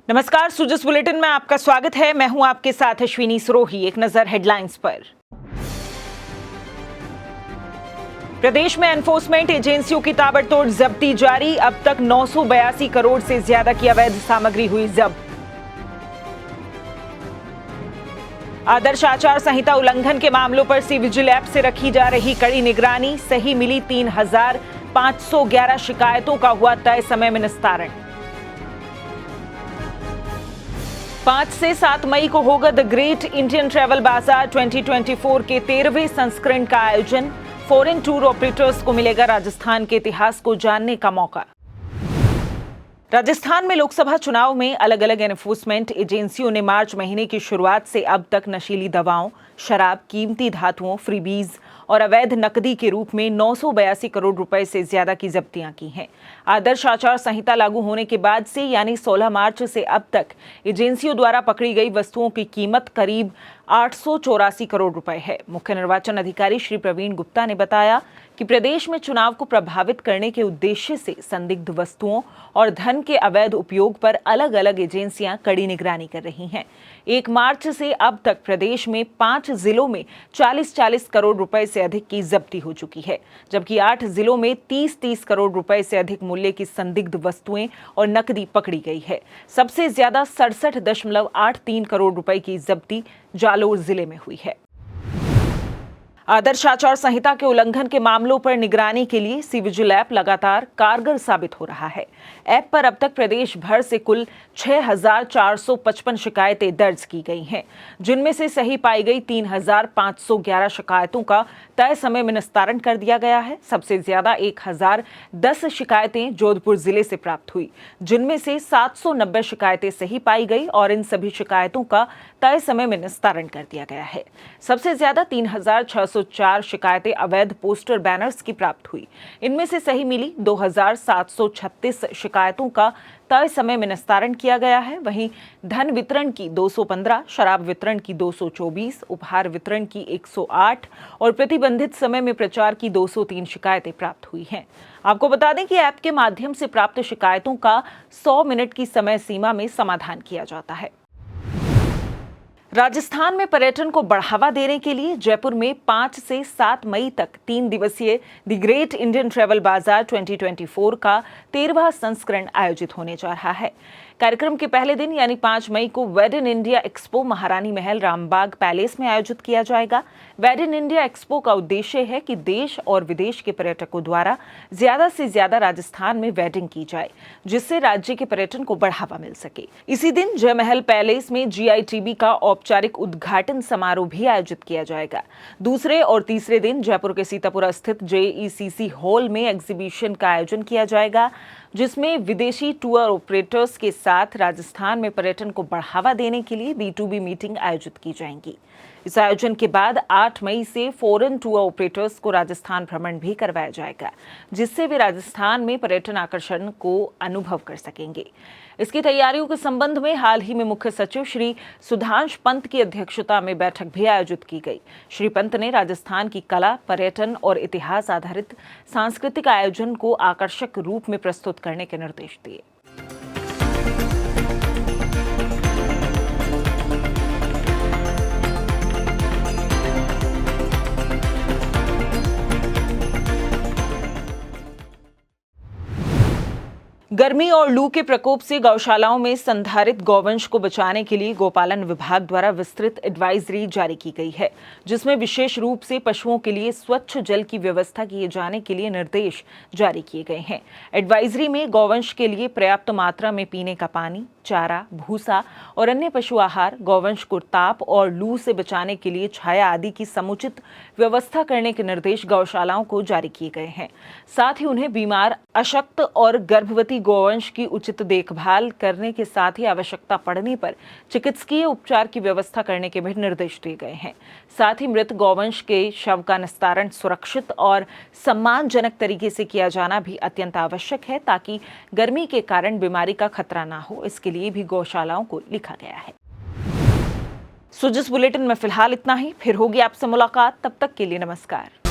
नमस्कार, सुजस बुलेटिन में आपका स्वागत है। मैं हूं आपके साथ अश्विनी सरोही। एक नजर हेडलाइंस पर। प्रदेश में एनफोर्समेंट एजेंसियों की ताबड़तोड़ जब्ती जारी। अब तक 982 करोड़ से ज्यादा की अवैध सामग्री हुई जब्त। आदर्श आचार संहिता उल्लंघन के मामलों पर सी विजिल ऐप से रखी जा रही कड़ी निगरानी। सही मिली 3,511 शिकायतों का हुआ तय समय में निस्तारण। 5 से 7 मई को होगा द ग्रेट इंडियन ट्रैवल बाजार 2024 के 13वें संस्करण का आयोजन। फॉरेन टूर ऑपरेटर्स को मिलेगा राजस्थान के इतिहास को जानने का मौका। राजस्थान में लोकसभा चुनाव में अलग अलग एनफोर्समेंट एजेंसियों ने मार्च महीने की शुरुआत से अब तक नशीली दवाओं, शराब, कीमती धातुओं, फ्रीबीज और अवैध नकदी के रूप में 982 करोड़ रुपए से ज्यादा की जब्तियां की हैं। आदर्श आचार संहिता लागू होने के बाद से यानी 16 मार्च से अब तक एजेंसियों द्वारा पकड़ी गई वस्तुओं की कीमत करीब 884 करोड़ रुपए है। मुख्य निर्वाचन अधिकारी श्री प्रवीण गुप्ता ने बताया कि प्रदेश में चुनाव को प्रभावित करने के उद्देश्य से संदिग्ध वस्तुओं और धन के अवैध उपयोग पर अलग अलग एजेंसियां कड़ी निगरानी कर रही हैं। 1 मार्च से अब तक प्रदेश में 5 जिलों में 40-40 करोड़ रुपए से अधिक की जब्ती हो चुकी है, जबकि 8 जिलों में 30-30 करोड़ रुपए से अधिक मूल्य की संदिग्ध वस्तुएं और नकदी पकड़ी गई है। सबसे ज्यादा 67.83 करोड़ रुपए की जब्ती जालोर जिले में हुई है। आदर्श आचार संहिता के उल्लंघन के मामलों पर निगरानी के लिए सी विजिल ऐप लगातार कारगर साबित हो रहा है। ऐप पर अब तक प्रदेश भर से कुल 6,455 शिकायतें दर्ज की गई हैं, जिनमें से सही पाई गई 3,511 शिकायतों का तय समय में निस्तारण कर दिया गया है। सबसे ज्यादा 1,010 शिकायतें जोधपुर जिले से प्राप्त हुई, जिनमें से 790 शिकायतें सही पाई गई और इन सभी शिकायतों का तय समय में निस्तारण कर दिया गया है। सबसे ज्यादा 3,604 शिकायतें अवैध पोस्टर बैनर्स की प्राप्त हुई। इनमें से सही मिली 2,736 शिकायतों का तय समय में निस्तारण किया गया है। वहीं धन वितरण की 215, शराब वितरण की 224, उपहार वितरण की 108 और प्रतिबंधित समय में प्रचार की 203 शिकायतें प्राप्त हुई हैं। आपको बता दें कि ऐप के माध्यम से प्राप्त शिकायतों का 100 मिनट की समय सीमा में समाधान किया जाता है। राजस्थान में पर्यटन को बढ़ावा देने के लिए जयपुर में 5 से 7 मई तक 3 दिवसीय द ग्रेट इंडियन ट्रैवल बाजार 2024 का 13वां संस्करण आयोजित होने जा रहा है। कार्यक्रम के पहले दिन यानी 5 मई को वेड इन इंडिया एक्सपो महारानी महल रामबाग पैलेस में आयोजित किया जाएगा। वेड इन इंडिया एक्सपो का उद्देश्य है कि देश और विदेश के पर्यटकों द्वारा ज्यादा से ज्यादा राजस्थान में वेडिंग की जाए, जिससे राज्य के पर्यटन को बढ़ावा मिल सके। इसी दिन जय महल पैलेस में GITB का औपचारिक उद्घाटन समारोह भी आयोजित किया जाएगा। दूसरे और तीसरे दिन जयपुर के सीतापुरा स्थित JECC हॉल में एग्जीबिशन का आयोजन किया जाएगा, जिसमें विदेशी टूर ऑपरेटर्स के साथ राजस्थान में पर्यटन को बढ़ावा देने के लिए B2B मीटिंग आयोजित की जाएंगी। इस आयोजन के बाद 8 मई से फॉरेन टूर ऑपरेटर्स को राजस्थान भ्रमण भी करवाया जाएगा, जिससे वे राजस्थान में पर्यटन आकर्षण को अनुभव कर सकेंगे। इसकी तैयारियों के संबंध में हाल ही में मुख्य सचिव श्री सुधांश पंत की अध्यक्षता में बैठक भी आयोजित की गई। श्री पंत ने राजस्थान की कला, पर्यटन और इतिहास आधारित सांस्कृतिक आयोजन को आकर्षक रूप में प्रस्तुत करने के निर्देश दिए। गर्मी और लू के प्रकोप से गौशालाओं में संधारित गौवंश को बचाने के लिए गौपालन विभाग द्वारा विस्तृत एडवाइजरी जारी की गई है, जिसमें विशेष रूप से पशुओं के लिए स्वच्छ जल की व्यवस्था किए जाने के लिए निर्देश जारी किए गए हैं। एडवाइजरी में गौवंश के लिए पर्याप्त मात्रा में पीने का पानी, चारा, भूसा और अन्य पशु आहार, गौवंश को ताप और लू से बचाने के लिए छाया आदि की समुचित व्यवस्था करने के निर्देश गौशालाओं को जारी किए गए हैं। साथ ही उन्हें बीमार, अशक्त और गर्भवती गौवंश की उचित देखभाल करने के साथ ही आवश्यकता पड़ने पर चिकित्सकीय उपचार की व्यवस्था करने के भी निर्देश दिए गए हैं। साथ ही मृत गौवंश के शव का निस्तारण सुरक्षित और सम्मानजनक तरीके से किया जाना भी अत्यंत आवश्यक है, ताकि गर्मी के कारण बीमारी का खतरा ना हो। इसके लिए भी गौशालाओं को लिखा गया है। सुजस बुलेटिन में फिलहाल इतना ही। फिर होगी आपसे मुलाकात, तब तक के लिए नमस्कार।